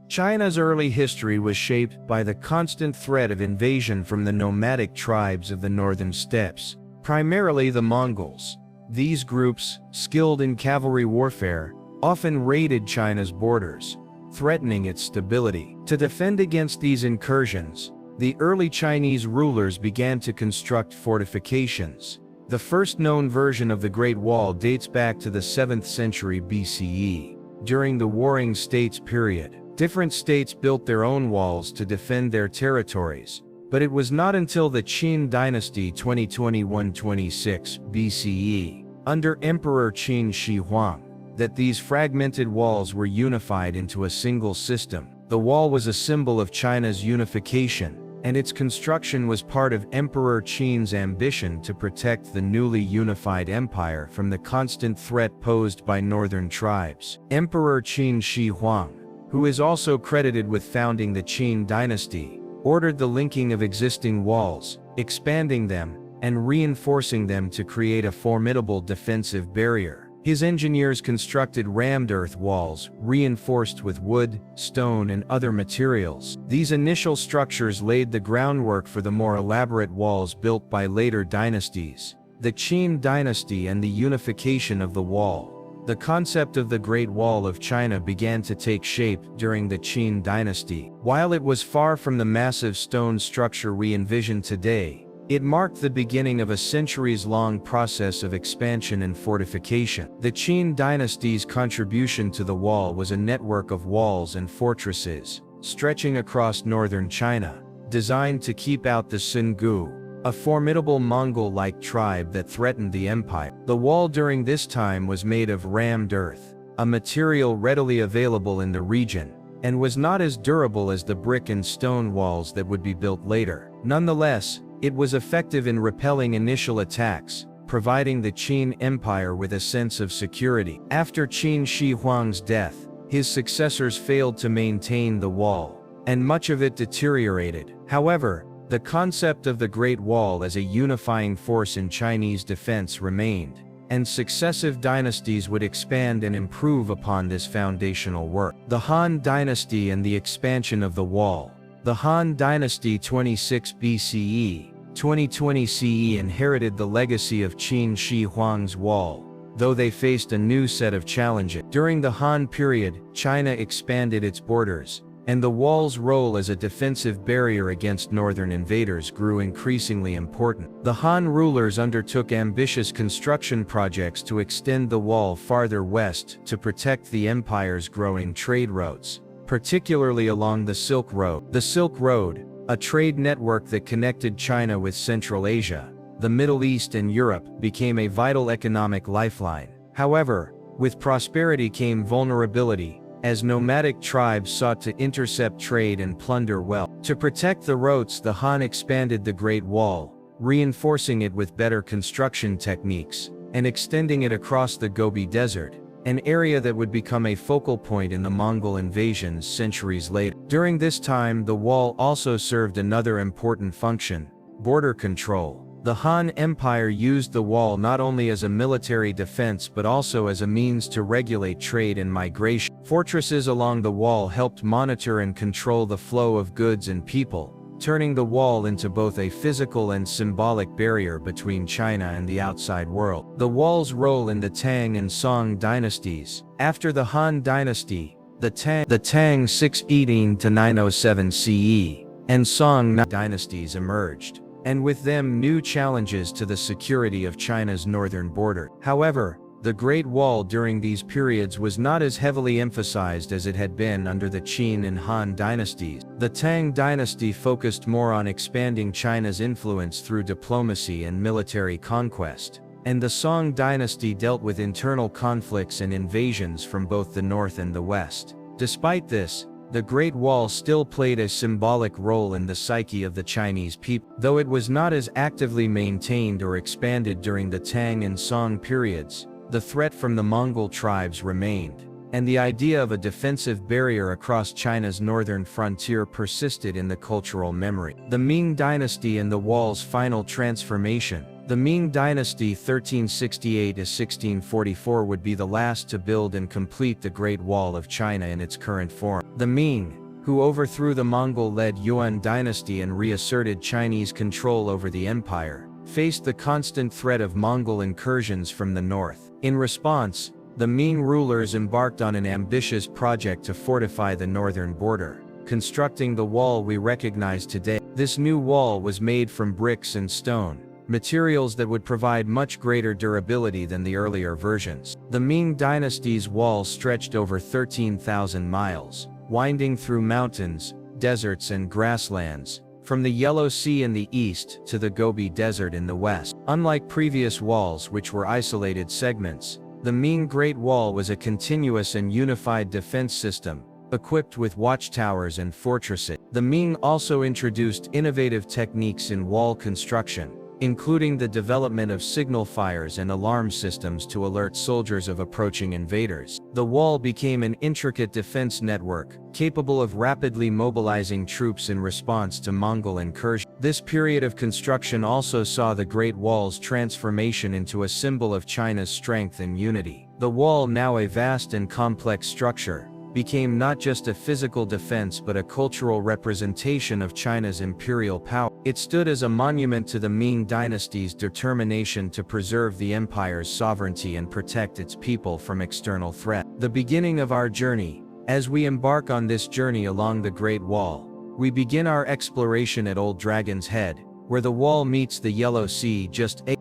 China's early history was shaped by the constant threat of invasion from the nomadic tribes of the northern steppes, primarily the Mongols. These groups, skilled in cavalry warfare, often raided China's borders, threatening its stability. To defend against these incursions, the early Chinese rulers began to construct fortifications. The first known version of the Great Wall dates back to the 7th century BCE. During the Warring States period, different states built their own walls to defend their territories, but it was not until the Qin dynasty 2021-26 BCE, under Emperor Qin Shi Huang, that these fragmented walls were unified into a single system. The wall was a symbol of China's unification, and its construction was part of Emperor Qin's ambition to protect the newly unified empire from the constant threat posed by northern tribes. Emperor Qin Shi Huang, who is also credited with founding the Qin dynasty, ordered the linking of existing walls, expanding them, and reinforcing them to create a formidable defensive barrier. His engineers constructed rammed earth walls, reinforced with wood, stone, and other materials. These initial structures laid the groundwork for the more elaborate walls built by later dynasties, the Qin dynasty and the unification of the wall. The concept of the Great Wall of China began to take shape during the Qin dynasty. While it was far from the massive stone structure we envision today, it marked the beginning of a centuries-long process of expansion and fortification. The Qin dynasty's contribution to the wall was a network of walls and fortresses, stretching across northern China, designed to keep out the Sungu, a formidable Mongol-like tribe that threatened the empire. The wall during this time was made of rammed earth, a material readily available in the region, and was not as durable as the brick and stone walls that would be built later. Nonetheless, it was effective in repelling initial attacks, providing the Qin Empire with a sense of security. After Qin Shi Huang's death, his successors failed to maintain the wall, and much of it deteriorated. However, the concept of the Great Wall as a unifying force in Chinese defense remained, and successive dynasties would expand and improve upon this foundational work. The Han Dynasty and the expansion of the wall. The Han Dynasty 26 BCE, 2020 CE inherited the legacy of Qin Shi Huang's wall, though they faced a new set of challenges. During the Han period, China expanded its borders, and the wall's role as a defensive barrier against northern invaders grew increasingly important. The Han rulers undertook ambitious construction projects to extend the wall farther west to protect the empire's growing trade routes, particularly along the Silk Road. The Silk Road, a trade network that connected China with Central Asia, the Middle East and Europe, became a vital economic lifeline. However, with prosperity came vulnerability, as nomadic tribes sought to intercept trade and plunder wealth. To protect the routes, the Han expanded the Great Wall, reinforcing it with better construction techniques, and extending it across the Gobi Desert, an area that would become a focal point in the Mongol invasions centuries later. During this time, the wall also served another important function: border control. The Han Empire used the wall not only as a military defense but also as a means to regulate trade and migration. Fortresses along the wall helped monitor and control the flow of goods and people, turning the wall into both a physical and symbolic barrier between China and the outside world. The wall's role in the Tang and Song dynasties. After the Han dynasty, the Tang 618 to 907 CE and Song dynasties emerged, and with them new challenges to the security of China's northern border. However, the Great Wall during these periods was not as heavily emphasized as it had been under the Qin and Han dynasties. The Tang dynasty focused more on expanding China's influence through diplomacy and military conquest, and the Song dynasty dealt with internal conflicts and invasions from both the north and the west. Despite this, the Great Wall still played a symbolic role in the psyche of the Chinese people. Though it was not as actively maintained or expanded during the Tang and Song periods, the threat from the Mongol tribes remained, and the idea of a defensive barrier across China's northern frontier persisted in the cultural memory. The Ming dynasty and the wall's final transformation. The Ming Dynasty 1368–1644 would be the last to build and complete the Great Wall of China in its current form. The Ming, who overthrew the Mongol-led Yuan dynasty and reasserted Chinese control over the empire, faced the constant threat of Mongol incursions from the north. In response, the Ming rulers embarked on an ambitious project to fortify the northern border, constructing the wall we recognize today. This new wall was made from bricks and stone, materials that would provide much greater durability than the earlier versions. The Ming dynasty's wall stretched over 13,000 miles, winding through mountains, deserts and grasslands, from the Yellow Sea in the east to the Gobi Desert in the west. Unlike previous walls which were isolated segments, the Ming Great Wall was a continuous and unified defense system, equipped with watchtowers and fortresses. The Ming also introduced innovative techniques in wall construction, including the development of signal fires and alarm systems to alert soldiers of approaching invaders. The wall became an intricate defense network, capable of rapidly mobilizing troops in response to Mongol incursion. This period of construction also saw the Great Wall's transformation into a symbol of China's strength and unity. The wall, now a vast and complex structure, became not just a physical defense but a cultural representation of China's imperial power. It stood as a monument to the Ming dynasty's determination to preserve the empire's sovereignty and protect its people from external threat. The beginning of our journey. As we embark on this journey along the Great Wall, we begin our exploration at Old Dragon's Head, where the wall meets the Yellow Sea.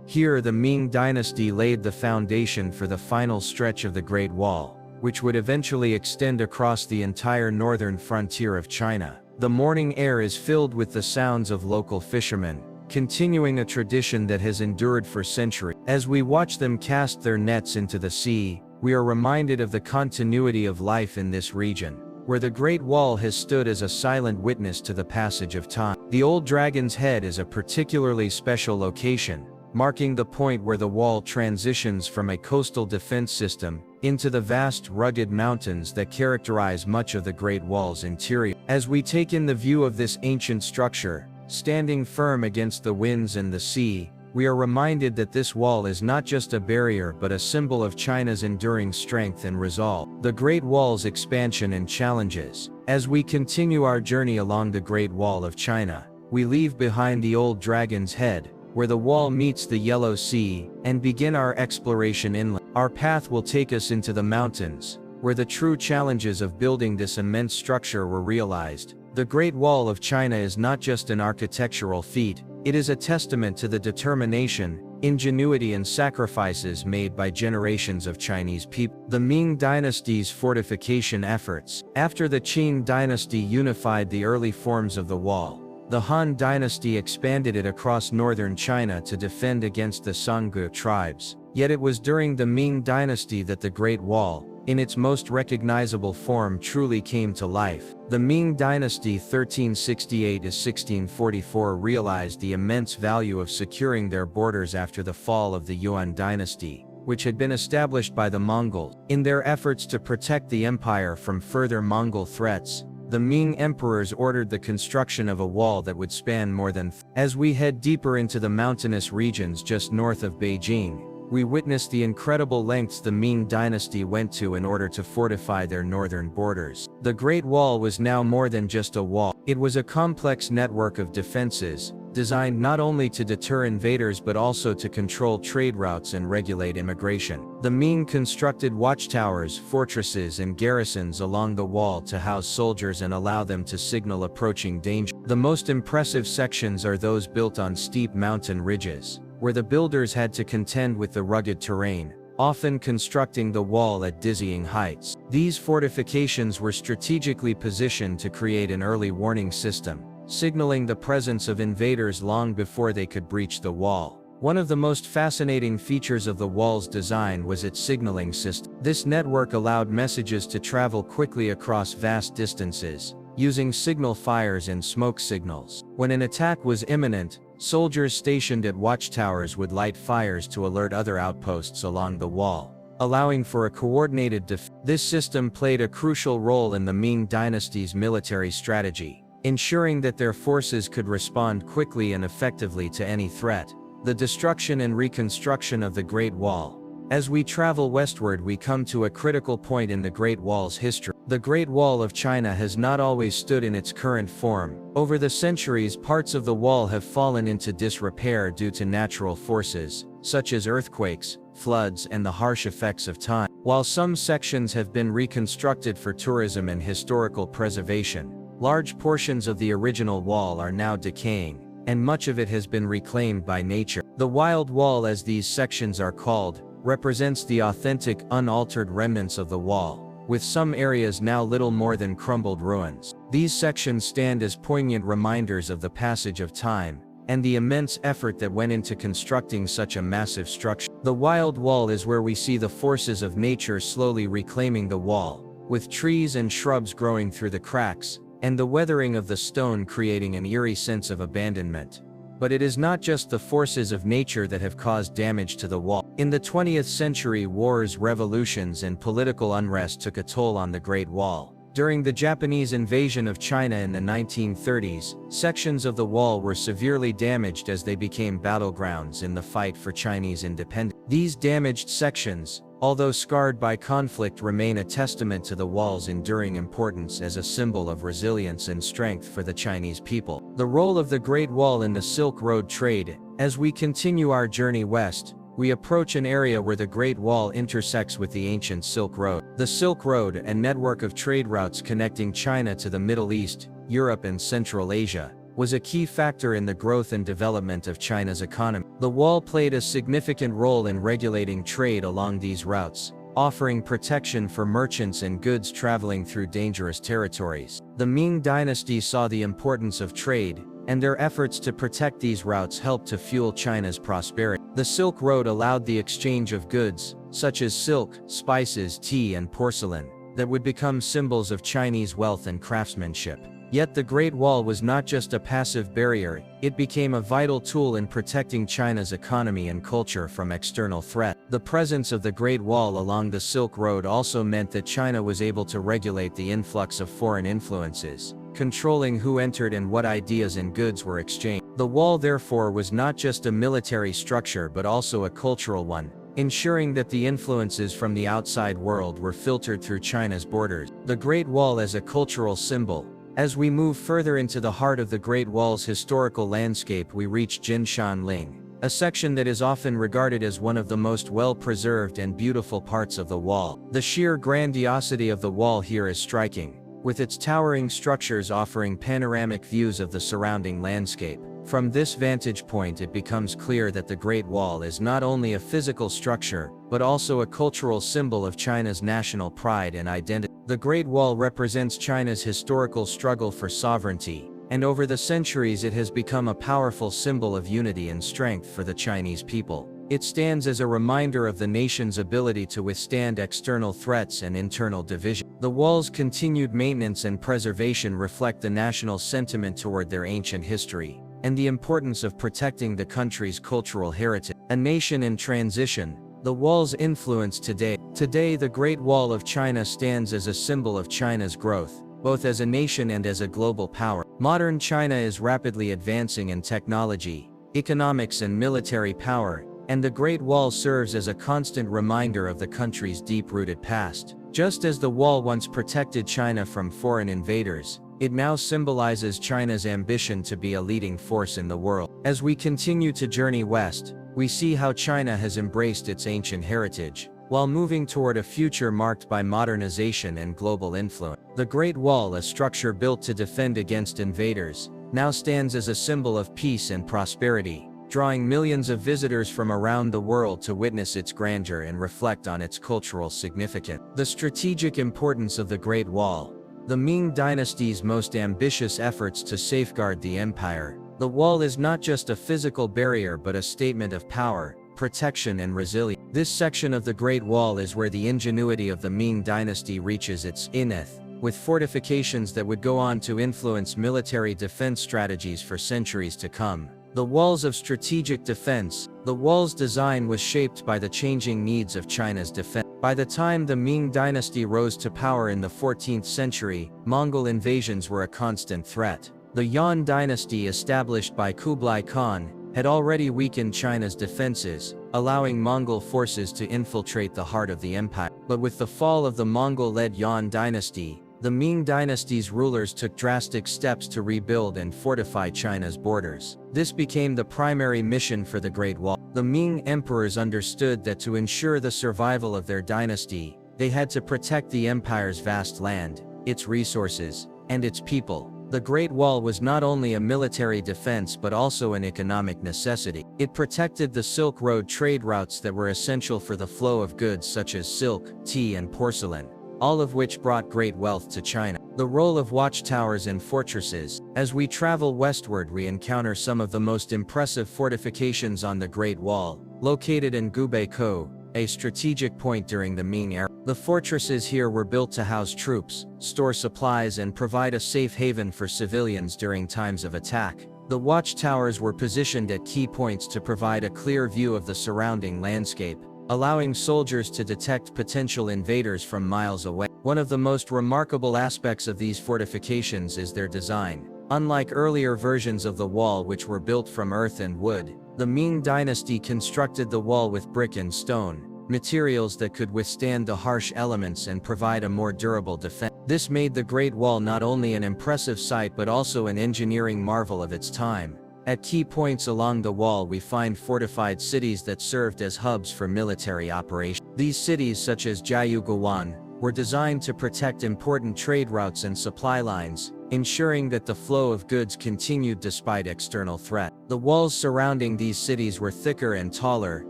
Here the Ming dynasty laid the foundation for the final stretch of the Great Wall, which would eventually extend across the entire northern frontier of China. The morning air is filled with the sounds of local fishermen, continuing a tradition that has endured for centuries. As we watch them cast their nets into the sea, we are reminded of the continuity of life in this region, where the Great Wall has stood as a silent witness to the passage of time. The Old Dragon's Head is a particularly special location, marking the point where the wall transitions from a coastal defense system into the vast rugged mountains that characterize much of the Great Wall's interior. As we take in the view of this ancient structure, standing firm against the winds and the sea, we are reminded that this wall is not just a barrier but a symbol of China's enduring strength and resolve. The Great Wall's expansion and challenges. As we continue our journey along the Great Wall of China, we leave behind the Old Dragon's Head, where the wall meets the Yellow Sea, and begin our exploration inland. Our path will take us into the mountains, where the true challenges of building this immense structure were realized. The Great Wall of China is not just an architectural feat, it is a testament to the determination, ingenuity and sacrifices made by generations of Chinese people. The Ming dynasty's fortification efforts. After the Qing dynasty unified the early forms of the wall, the Han dynasty expanded it across northern China to defend against the Songye tribes. Yet it was during the Ming dynasty that the Great Wall, in its most recognizable form, truly came to life. The Ming dynasty 1368–1644 realized the immense value of securing their borders after the fall of the Yuan dynasty, which had been established by the Mongols. In their efforts to protect the empire from further Mongol threats, the Ming emperors ordered the construction of a wall that would span more than. As we head deeper into the mountainous regions just north of Beijing, we witness the incredible lengths the Ming dynasty went to in order to fortify their northern borders. The Great Wall was now more than just a wall. It was a complex network of defenses, designed not only to deter invaders but also to control trade routes and regulate immigration. The Ming constructed watchtowers, fortresses and garrisons along the wall to house soldiers and allow them to signal approaching danger. The most impressive sections are those built on steep mountain ridges, where the builders had to contend with the rugged terrain, often constructing the wall at dizzying heights. These fortifications were strategically positioned to create an early warning system, signaling the presence of invaders long before they could breach the wall. One of the most fascinating features of the wall's design was its signaling system. This network allowed messages to travel quickly across vast distances, using signal fires and smoke signals. When an attack was imminent, soldiers stationed at watchtowers would light fires to alert other outposts along the wall, allowing for a coordinated defense. This system played a crucial role in the Ming dynasty's military strategy, ensuring that their forces could respond quickly and effectively to any threat. the destruction and reconstruction of the Great Wall. As we travel westward, we come to a critical point in the Great Wall's history. The Great Wall of China has not always stood in its current form. Over the centuries, parts of the wall have fallen into disrepair due to natural forces, such as earthquakes, floods, and the harsh effects of time. While some sections have been reconstructed for tourism and historical preservation, large portions of the original wall are now decaying, and much of it has been reclaimed by nature. The Wild Wall, as these sections are called, represents the authentic, unaltered remnants of the wall, with some areas now little more than crumbled ruins. These sections stand as poignant reminders of the passage of time, and the immense effort that went into constructing such a massive structure. The Wild Wall is where we see the forces of nature slowly reclaiming the wall, with trees and shrubs growing through the cracks, and the weathering of the stone creating an eerie sense of abandonment. But it is not just the forces of nature that have caused damage to the wall. In the 20th century, wars, revolutions, and political unrest took a toll on the Great Wall. During the Japanese invasion of China in the 1930s, sections of the wall were severely damaged as they became battlegrounds in the fight for Chinese independence. These damaged sections, although scarred by conflict, remain a testament to the wall's enduring importance as a symbol of resilience and strength for the Chinese people. The role of the Great Wall in the Silk Road trade. As we continue our journey west, we approach an area where the Great Wall intersects with the ancient Silk Road. The Silk Road, a network of trade routes connecting China to the Middle East, Europe, and Central Asia, was a key factor in the growth and development of China's economy. The wall played a significant role in regulating trade along these routes, offering protection for merchants and goods traveling through dangerous territories. The Ming dynasty saw the importance of trade, and their efforts to protect these routes helped to fuel China's prosperity. The Silk Road allowed the exchange of goods, such as silk, spices, tea, and porcelain, that would become symbols of Chinese wealth and craftsmanship. Yet the Great Wall was not just a passive barrier, it became a vital tool in protecting China's economy and culture from external threat. The presence of the Great Wall along the Silk Road also meant that China was able to regulate the influx of foreign influences, controlling who entered and what ideas and goods were exchanged. The wall therefore was not just a military structure but also a cultural one, ensuring that the influences from the outside world were filtered through China's borders. The Great Wall as a cultural symbol. As we move further into the heart of the Great Wall's historical landscape, we reach Jinshanling, a section that is often regarded as one of the most well-preserved and beautiful parts of the wall. The sheer grandiosity of the wall here is striking, with its towering structures offering panoramic views of the surrounding landscape. From this vantage point, it becomes clear that the Great Wall is not only a physical structure, but also a cultural symbol of China's national pride and identity. The Great Wall represents China's historical struggle for sovereignty, and over the centuries it has become a powerful symbol of unity and strength for the Chinese people. It stands as a reminder of the nation's ability to withstand external threats and internal division. The wall's continued maintenance and preservation reflect the national sentiment toward their ancient history, and the importance of protecting the country's cultural heritage. A nation in transition. The wall's influence today. Today, the Great Wall of China stands as a symbol of China's growth, both as a nation and as a global power. Modern China is rapidly advancing in technology, economics, and military power, and the Great Wall serves as a constant reminder of the country's deep-rooted past. Just as the wall once protected China from foreign invaders, it now symbolizes China's ambition to be a leading force in the world. As we continue to journey west, we see how China has embraced its ancient heritage, while moving toward a future marked by modernization and global influence. The Great Wall, a structure built to defend against invaders, now stands as a symbol of peace and prosperity, drawing millions of visitors from around the world to witness its grandeur and reflect on its cultural significance. The strategic importance of the Great Wall. The Ming dynasty's most ambitious efforts to safeguard the empire. The wall is not just a physical barrier but a statement of power, protection, and resilience. This section of the Great Wall is where the ingenuity of the Ming dynasty reaches its zenith, with fortifications that would go on to influence military defense strategies for centuries to come. The walls of strategic defense. The wall's design was shaped by the changing needs of China's defense. By the time the Ming dynasty rose to power in the 14th century, Mongol invasions were a constant threat. The Yuan dynasty, established by Kublai Khan, had already weakened China's defenses, allowing Mongol forces to infiltrate the heart of the empire. But with the fall of the Mongol-led Yuan dynasty, the Ming dynasty's rulers took drastic steps to rebuild and fortify China's borders. This became the primary mission for the Great Wall. The Ming emperors understood that to ensure the survival of their dynasty, they had to protect the empire's vast land, its resources, and its people. The Great Wall was not only a military defense but also an economic necessity. It protected the Silk Road trade routes that were essential for the flow of goods such as silk, tea and porcelain, all of which brought great wealth to China. The role of watchtowers and fortresses. As we travel westward, we encounter some of the most impressive fortifications on the Great Wall, located in Gubei-Kou, a strategic point during the Ming era. The fortresses here were built to house troops, store supplies and provide a safe haven for civilians during times of attack. The watchtowers were positioned at key points to provide a clear view of the surrounding landscape, allowing soldiers to detect potential invaders from miles away. One of the most remarkable aspects of these fortifications is their design. Unlike earlier versions of the wall which were built from earth and wood, the Ming dynasty constructed the wall with brick and stone, materials that could withstand the harsh elements and provide a more durable defense. This made the Great Wall not only an impressive sight but also an engineering marvel of its time. At key points along the wall we find fortified cities that served as hubs for military operations. These cities, such as Jiayuguan, were designed to protect important trade routes and supply lines, ensuring that the flow of goods continued despite external threat. The walls surrounding these cities were thicker and taller,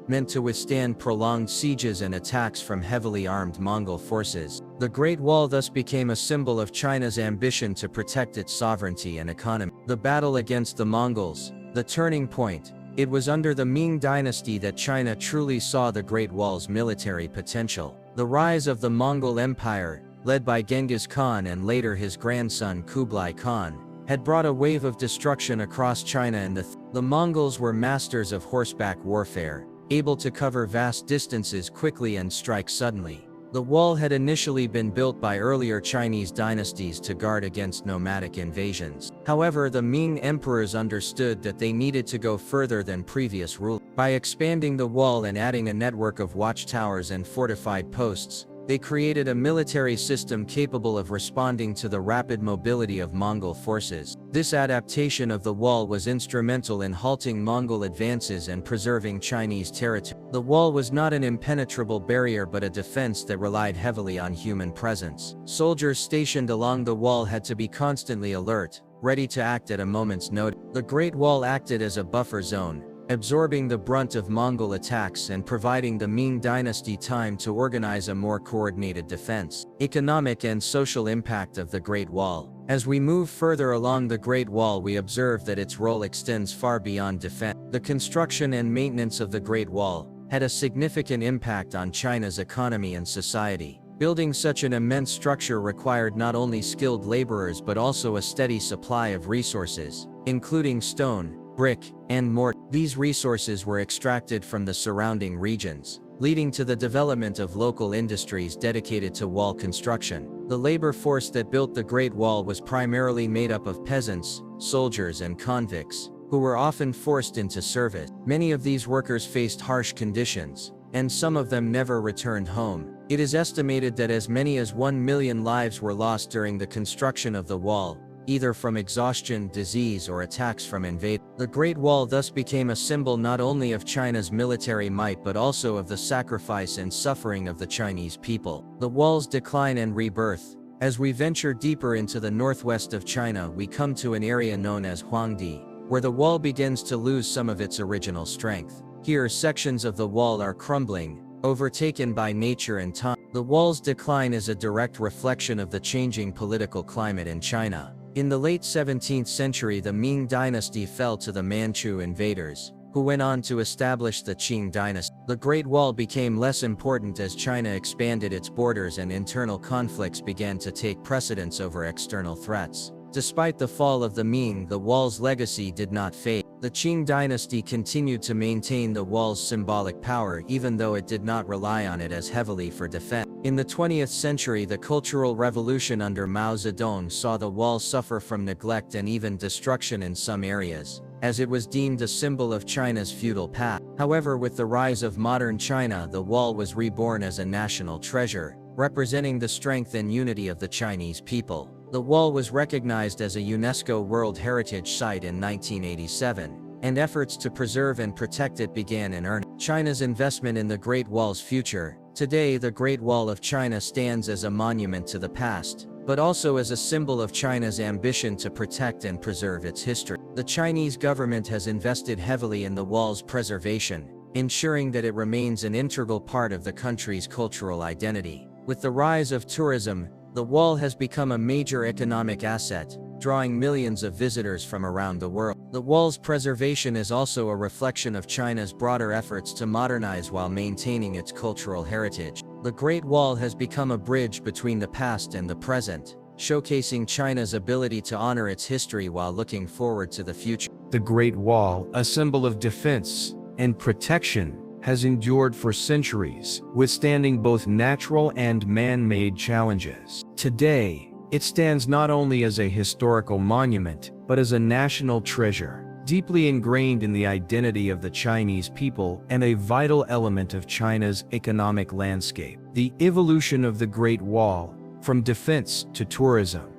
meant to withstand prolonged sieges and attacks from heavily armed Mongol forces. The Great Wall thus became a symbol of China's ambition to protect its sovereignty and economy. The battle against the Mongols, the turning point. It was under the Ming dynasty that China truly saw the Great Wall's military potential. The rise of the Mongol Empire, led by Genghis Khan and later his grandson Kublai Khan, had brought a wave of destruction across China, and the Mongols were masters of horseback warfare, able to cover vast distances quickly and strike suddenly. The wall had initially been built by earlier Chinese dynasties to guard against nomadic invasions. However, the Ming emperors understood that they needed to go further than previous rule. By expanding the wall and adding a network of watchtowers and fortified posts, they created a military system capable of responding to the rapid mobility of Mongol forces. This adaptation of the wall was instrumental in halting Mongol advances and preserving Chinese territory. The wall was not an impenetrable barrier but a defense that relied heavily on human presence. Soldiers stationed along the wall had to be constantly alert, ready to act at a moment's notice. The Great Wall acted as a buffer zone, absorbing the brunt of Mongol attacks and providing the Ming dynasty time to organize a more coordinated defense. Economic and social impact of the Great Wall. As we move further along the Great Wall, we observe that its role extends far beyond defense. The construction and maintenance of the Great Wall had a significant impact on China's economy and society. Building such an immense structure required not only skilled laborers but also a steady supply of resources, including stone, brick, and mortar. These resources were extracted from the surrounding regions, leading to the development of local industries dedicated to wall construction. The labor force that built the Great Wall was primarily made up of peasants, soldiers, and convicts, who were often forced into service. Many of these workers faced harsh conditions, and some of them never returned home. It is estimated that as many as 1 million lives were lost during the construction of the wall, either from exhaustion, disease, or attacks from invaders. The Great Wall thus became a symbol not only of China's military might but also of the sacrifice and suffering of the Chinese people. The wall's decline and rebirth. As we venture deeper into the northwest of China, we come to an area known as Huangdi, where the wall begins to lose some of its original strength. Here, sections of the wall are crumbling, overtaken by nature and time. The wall's decline is a direct reflection of the changing political climate in China. In the late 17th century, the Ming dynasty fell to the Manchu invaders, who went on to establish the Qing dynasty. The Great Wall became less important as China expanded its borders and internal conflicts began to take precedence over external threats. Despite the fall of the Ming, the wall's legacy did not fade. The Qing dynasty continued to maintain the wall's symbolic power even though it did not rely on it as heavily for defense. In the 20th century, the Cultural Revolution under Mao Zedong saw the wall suffer from neglect and even destruction in some areas. as it was deemed a symbol of China's feudal past. However, with the rise of modern China, the wall was reborn as a national treasure, representing the strength and unity of the Chinese people. The wall was recognized as a UNESCO World Heritage Site in 1987, and efforts to preserve and protect it began in earnest. China's investment in the Great Wall's future. Today, the Great Wall of China stands as a monument to the past, but also as a symbol of China's ambition to protect and preserve its history. The Chinese government has invested heavily in the wall's preservation, ensuring that it remains an integral part of the country's cultural identity. With the rise of tourism, the wall has become a major economic asset, drawing millions of visitors from around the world. The wall's preservation is also a reflection of China's broader efforts to modernize while maintaining its cultural heritage. The Great Wall has become a bridge between the past and the present, showcasing China's ability to honor its history while looking forward to the future. The Great Wall, a symbol of defense and protection, has endured for centuries, withstanding both natural and man-made challenges. Today, it stands not only as a historical monument, but as a national treasure, deeply ingrained in the identity of the Chinese people and a vital element of China's economic landscape. The evolution of the Great Wall, from defense to tourism.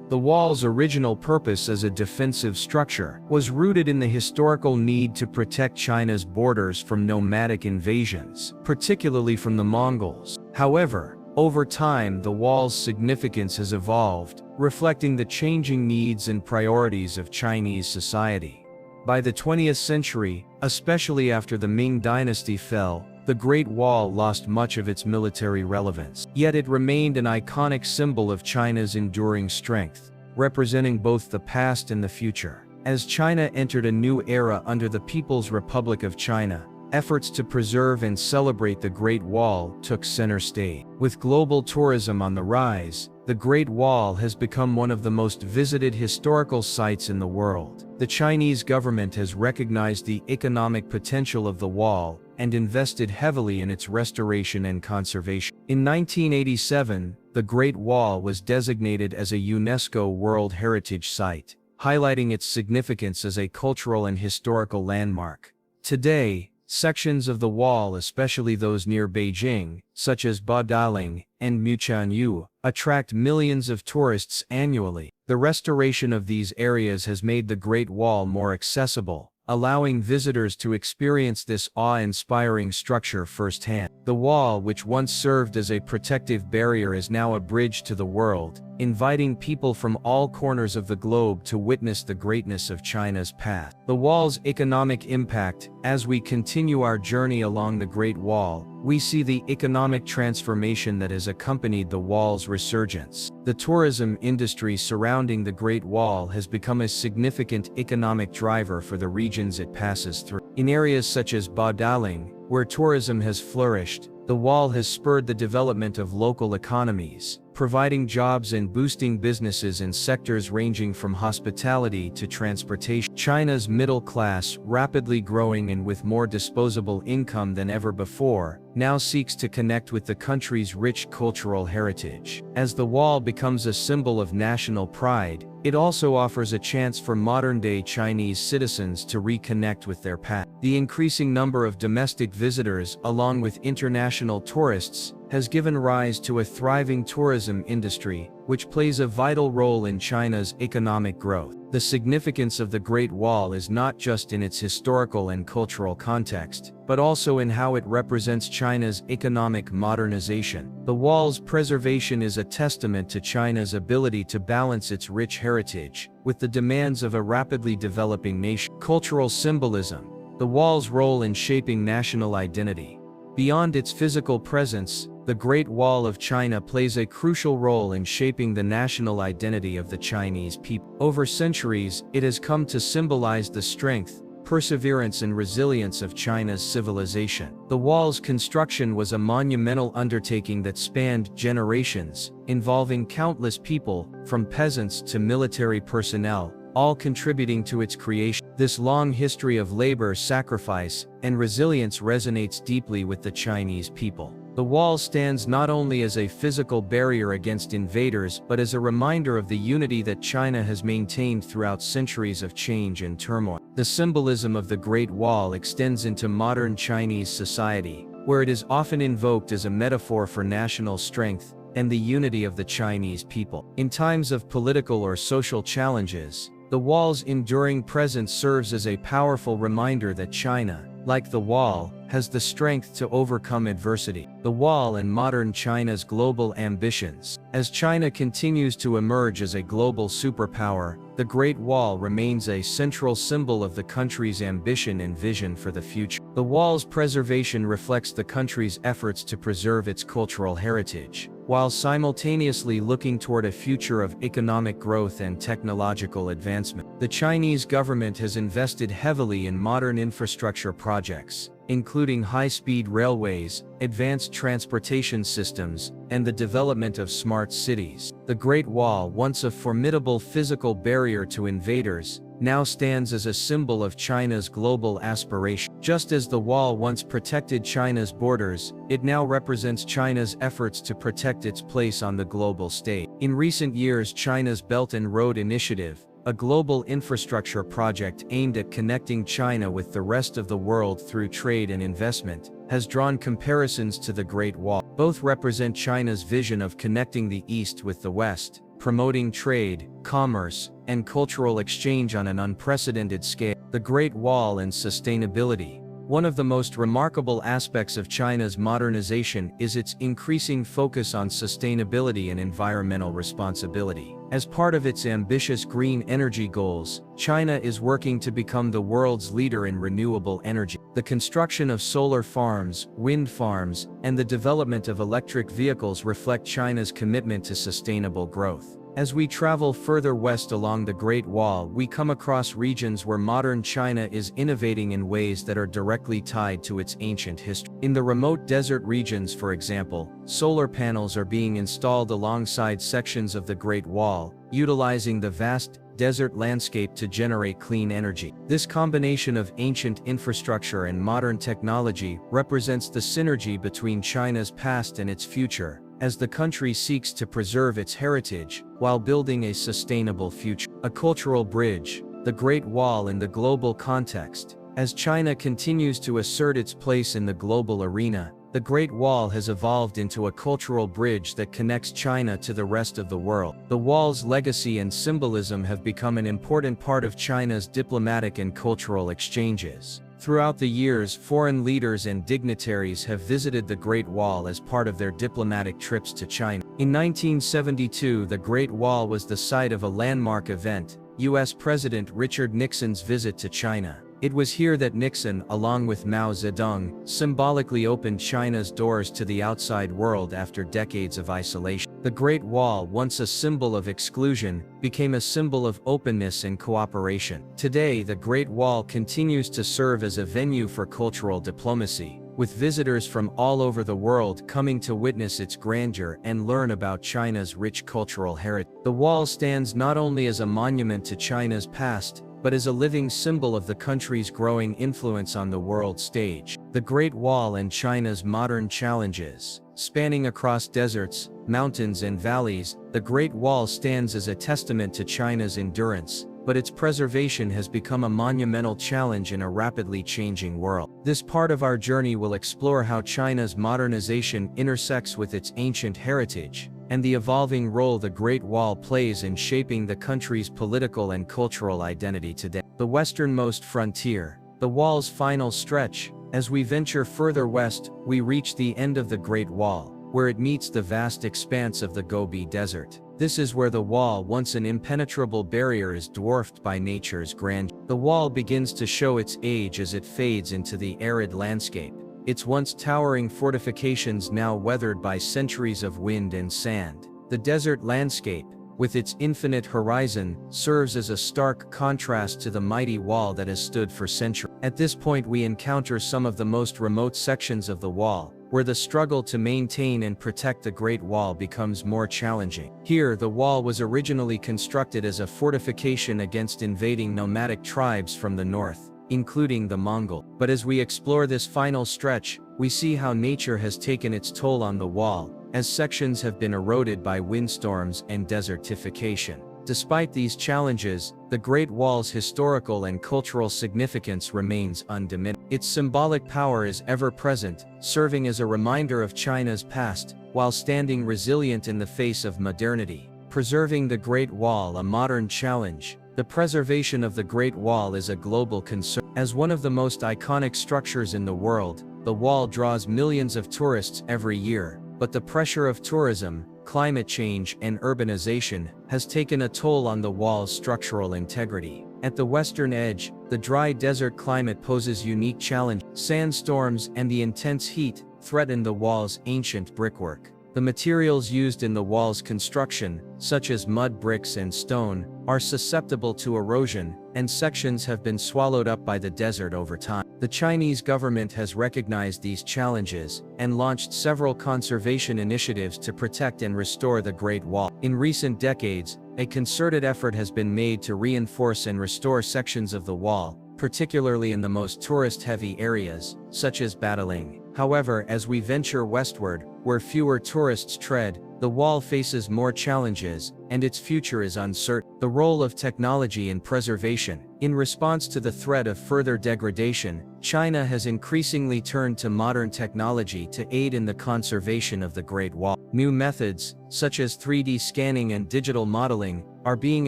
The wall's original purpose as a defensive structure was rooted in the historical need to protect China's borders from nomadic invasions, particularly from the Mongols. However, over time, the wall's significance has evolved, reflecting the changing needs and priorities of Chinese society. By the 20th century, especially after the Ming dynasty fell, the Great Wall lost much of its military relevance. Yet it remained an iconic symbol of China's enduring strength, representing both the past and the future. As China entered a new era under the People's Republic of China, efforts to preserve and celebrate the Great Wall took center stage. With global tourism on the rise, the Great Wall has become one of the most visited historical sites in the world. The Chinese government has recognized the economic potential of the wall and invested heavily in its restoration and conservation. In 1987, the Great Wall was designated as a UNESCO World Heritage Site, highlighting its significance as a cultural and historical landmark. Today, sections of the wall, especially those near Beijing, such as Badaling and Muqianyu, attract millions of tourists annually. The restoration of these areas has made the Great Wall more accessible, allowing visitors to experience this awe-inspiring structure firsthand. The wall, which once served as a protective barrier, is now a bridge to the world, inviting people from all corners of the globe to witness the greatness of China's past. The wall's economic impact. As we continue our journey along the Great Wall, we see the economic transformation that has accompanied the wall's resurgence. The tourism industry surrounding the Great Wall has become a significant economic driver for the regions it passes through. In areas such as Badaling, where tourism has flourished, the wall has spurred the development of local economies, providing jobs and boosting businesses in sectors ranging from hospitality to transportation. China's middle class, rapidly growing and with more disposable income than ever before, now seeks to connect with the country's rich cultural heritage. As the wall becomes a symbol of national pride, it also offers a chance for modern-day Chinese citizens to reconnect with their past. The increasing number of domestic visitors, along with international tourists, has given rise to a thriving tourism industry, which plays a vital role in China's economic growth. The significance of the Great Wall is not just in its historical and cultural context, but also in how it represents China's economic modernization. The wall's preservation is a testament to China's ability to balance its rich heritage with the demands of a rapidly developing nation. Cultural symbolism. The wall's role in shaping national identity. Beyond its physical presence, the Great Wall of China plays a crucial role in shaping the national identity of the Chinese people. Over centuries, it has come to symbolize the strength, perseverance and resilience of China's civilization. The wall's construction was a monumental undertaking that spanned generations, involving countless people, from peasants to military personnel, all contributing to its creation. This long history of labor, sacrifice, and resilience resonates deeply with the Chinese people. The wall stands not only as a physical barrier against invaders but as a reminder of the unity that China has maintained throughout centuries of change and turmoil. The symbolism of the Great Wall extends into modern Chinese society, where it is often invoked as a metaphor for national strength and the unity of the Chinese people. In times of political or social challenges, the wall's enduring presence serves as a powerful reminder that China, like the wall, has the strength to overcome adversity. The wall and modern China's global ambitions. As China continues to emerge as a global superpower, the Great Wall remains a central symbol of the country's ambition and vision for the future. The wall's preservation reflects the country's efforts to preserve its cultural heritage, while simultaneously looking toward a future of economic growth and technological advancement. The Chinese government has invested heavily in modern infrastructure projects, including high-speed railways, advanced transportation systems, and the development of smart cities. The Great Wall, once a formidable physical barrier to invaders, now stands as a symbol of China's global aspiration. Just as the wall once protected China's borders, it now represents China's efforts to protect its place on the global stage. In recent years, China's Belt and Road Initiative, a global infrastructure project aimed at connecting China with the rest of the world through trade and investment, has drawn comparisons to the Great Wall. Both represent China's vision of connecting the East with the West, promoting trade, commerce, and cultural exchange on an unprecedented scale. The Great Wall and sustainability. One of the most remarkable aspects of China's modernization is its increasing focus on sustainability and environmental responsibility. As part of its ambitious green energy goals, China is working to become the world's leader in renewable energy. The construction of solar farms, wind farms, and the development of electric vehicles reflect China's commitment to sustainable growth. As we travel further west along the Great Wall, we come across regions where modern China is innovating in ways that are directly tied to its ancient history. In the remote desert regions, for example, solar panels are being installed alongside sections of the Great Wall, utilizing the vast desert landscape to generate clean energy. This combination of ancient infrastructure and modern technology represents the synergy between China's past and its future, as the country seeks to preserve its heritage while building a sustainable future. A cultural bridge, the Great Wall in the global context. As China continues to assert its place in the global arena, the Great Wall has evolved into a cultural bridge that connects China to the rest of the world. The wall's legacy and symbolism have become an important part of China's diplomatic and cultural exchanges. Throughout the years, foreign leaders and dignitaries have visited the Great Wall as part of their diplomatic trips to China. In 1972, the Great Wall was the site of a landmark event, U.S. President Richard Nixon's visit to China. It was here that Nixon, along with Mao Zedong, symbolically opened China's doors to the outside world after decades of isolation. The Great Wall, once a symbol of exclusion, became a symbol of openness and cooperation. Today, the Great Wall continues to serve as a venue for cultural diplomacy, with visitors from all over the world coming to witness its grandeur and learn about China's rich cultural heritage. The wall stands not only as a monument to China's past, but as a living symbol of the country's growing influence on the world stage. The Great Wall and China's modern challenges. Spanning across deserts, mountains and valleys, the Great Wall stands as a testament to China's endurance, but its preservation has become a monumental challenge in a rapidly changing world. This part of our journey will explore how China's modernization intersects with its ancient heritage, and the evolving role the Great Wall plays in shaping the country's political and cultural identity today. The westernmost frontier, the wall's final stretch. As we venture further west, we reach the end of the Great Wall, where it meets the vast expanse of the Gobi Desert. This is where the wall, once an impenetrable barrier, is dwarfed by nature's grandeur. The wall begins to show its age as it fades into the arid landscape, its once towering fortifications now weathered by centuries of wind and sand. The desert landscape, with its infinite horizon, serves as a stark contrast to the mighty wall that has stood for centuries. At this point, we encounter some of the most remote sections of the wall, where the struggle to maintain and protect the Great Wall becomes more challenging. Here, the wall was originally constructed as a fortification against invading nomadic tribes from the north, including the Mongol. But as we explore this final stretch, we see how nature has taken its toll on the wall, as sections have been eroded by windstorms and desertification. Despite these challenges, the Great Wall's historical and cultural significance remains undiminished. Its symbolic power is ever present, serving as a reminder of China's past, while standing resilient in the face of modernity. Preserving the Great Wall, a modern challenge. The preservation of the Great Wall is a global concern. As one of the most iconic structures in the world, the wall draws millions of tourists every year, but the pressure of tourism, climate change, and urbanization has taken a toll on the wall's structural integrity. At the western edge, the dry desert climate poses unique challenges. Sandstorms and the intense heat threaten the wall's ancient brickwork. The materials used in the wall's construction, such as mud bricks and stone, are susceptible to erosion, and sections have been swallowed up by the desert over time. The Chinese government has recognized these challenges and launched several conservation initiatives to protect and restore the Great Wall. In recent decades, a concerted effort has been made to reinforce and restore sections of the wall, particularly in the most tourist-heavy areas, such as Badaling. However, as we venture westward, where fewer tourists tread, the wall faces more challenges, and its future is uncertain. The role of technology in preservation. In response to the threat of further degradation, China has increasingly turned to modern technology to aid in the conservation of the Great Wall. New methods, such as 3D scanning and digital modeling, are being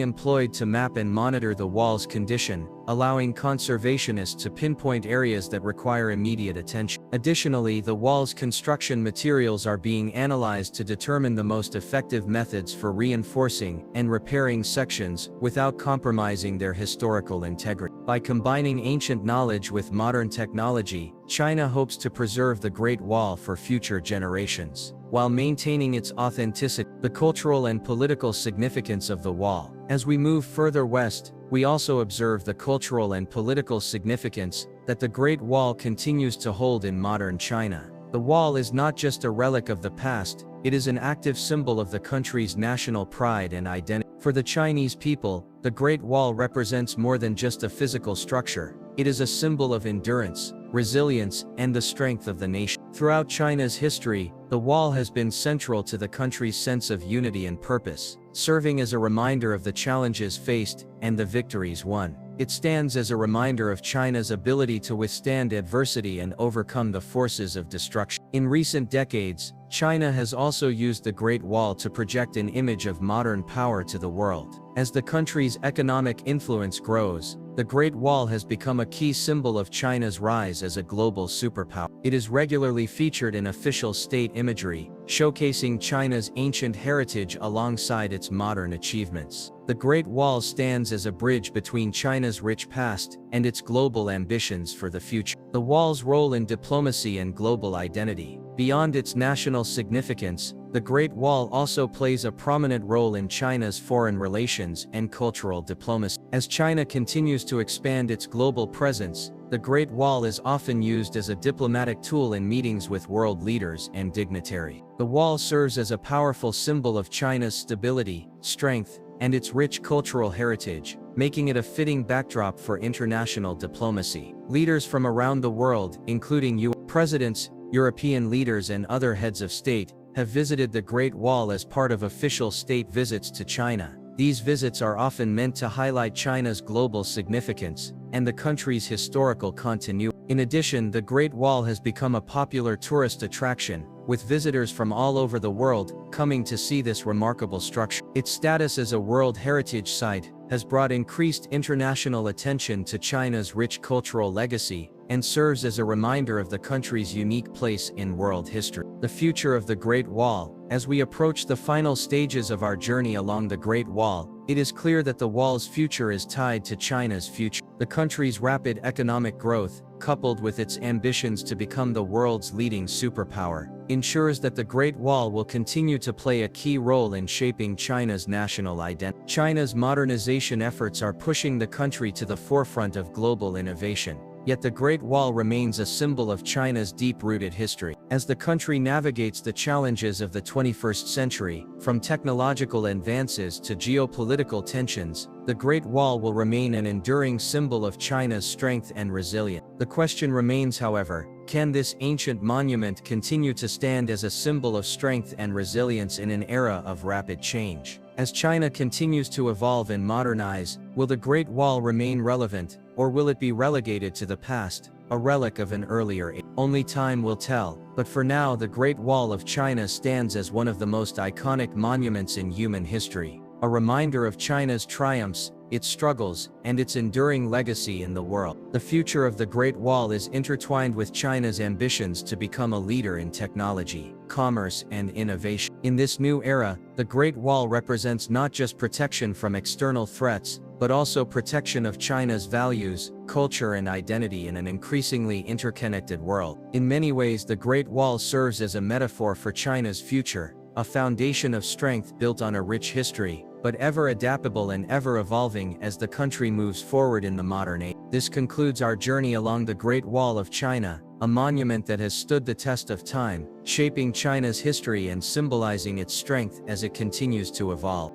employed to map and monitor the wall's condition, allowing conservationists to pinpoint areas that require immediate attention. Additionally, the wall's construction materials are being analyzed to determine the most effective methods for reinforcing and repairing sections without compromising their historical integrity. By combining ancient knowledge with modern technology, China hopes to preserve the Great Wall for future generations, while maintaining its authenticity. The cultural and political significance of the wall. As we move further west, we also observe the cultural and political significance that the Great Wall continues to hold in modern China. The wall is not just a relic of the past, it is an active symbol of the country's national pride and identity. For the Chinese people, the Great Wall represents more than just a physical structure. It is a symbol of endurance, resilience, and the strength of the nation. Throughout China's history, the wall has been central to the country's sense of unity and purpose, serving as a reminder of the challenges faced and the victories won. It stands as a reminder of China's ability to withstand adversity and overcome the forces of destruction. In recent decades, China has also used the Great Wall to project an image of modern power to the world. As the country's economic influence grows, the Great Wall has become a key symbol of China's rise as a global superpower. It is regularly featured in official state imagery, showcasing China's ancient heritage alongside its modern achievements. The Great Wall stands as a bridge between China's rich past and its global ambitions for the future. The wall's role in diplomacy and global identity. Beyond its national significance, the Great Wall also plays a prominent role in China's foreign relations and cultural diplomacy. As China continues to expand its global presence, the Great Wall is often used as a diplomatic tool in meetings with world leaders and dignitaries. The wall serves as a powerful symbol of China's stability, strength, and its rich cultural heritage, making it a fitting backdrop for international diplomacy. Leaders from around the world, including UN presidents, European leaders, and other heads of state, have visited the Great Wall as part of official state visits to China. These visits are often meant to highlight China's global significance and the country's historical continuity. In addition, the Great Wall has become a popular tourist attraction, with visitors from all over the world coming to see this remarkable structure. Its status as a World Heritage Site has brought increased international attention to China's rich cultural legacy and serves as a reminder of the country's unique place in world history. The future of the Great Wall. As we approach the final stages of our journey along the Great Wall, it is clear that the wall's future is tied to China's future. The country's rapid economic growth, coupled with its ambitions to become the world's leading superpower, ensures that the Great Wall will continue to play a key role in shaping China's national identity. China's modernization efforts are pushing the country to the forefront of global innovation. Yet the Great Wall remains a symbol of China's deep-rooted history. As the country navigates the challenges of the 21st century, from technological advances to geopolitical tensions, the Great Wall will remain an enduring symbol of China's strength and resilience. The question remains, however, can this ancient monument continue to stand as a symbol of strength and resilience in an era of rapid change? As China continues to evolve and modernize, will the Great Wall remain relevant, or will it be relegated to the past, a relic of an earlier age? Only time will tell, but for now the Great Wall of China stands as one of the most iconic monuments in human history, a reminder of China's triumphs, its struggles, and its enduring legacy in the world. The future of the Great Wall is intertwined with China's ambitions to become a leader in technology, commerce, and innovation. In this new era, the Great Wall represents not just protection from external threats, but also protection of China's values, culture, and identity in an increasingly interconnected world. In many ways, the Great Wall serves as a metaphor for China's future, a foundation of strength built on a rich history, but ever adaptable and ever evolving as the country moves forward in the modern age. This concludes our journey along the Great Wall of China, a monument that has stood the test of time, shaping China's history and symbolizing its strength as it continues to evolve.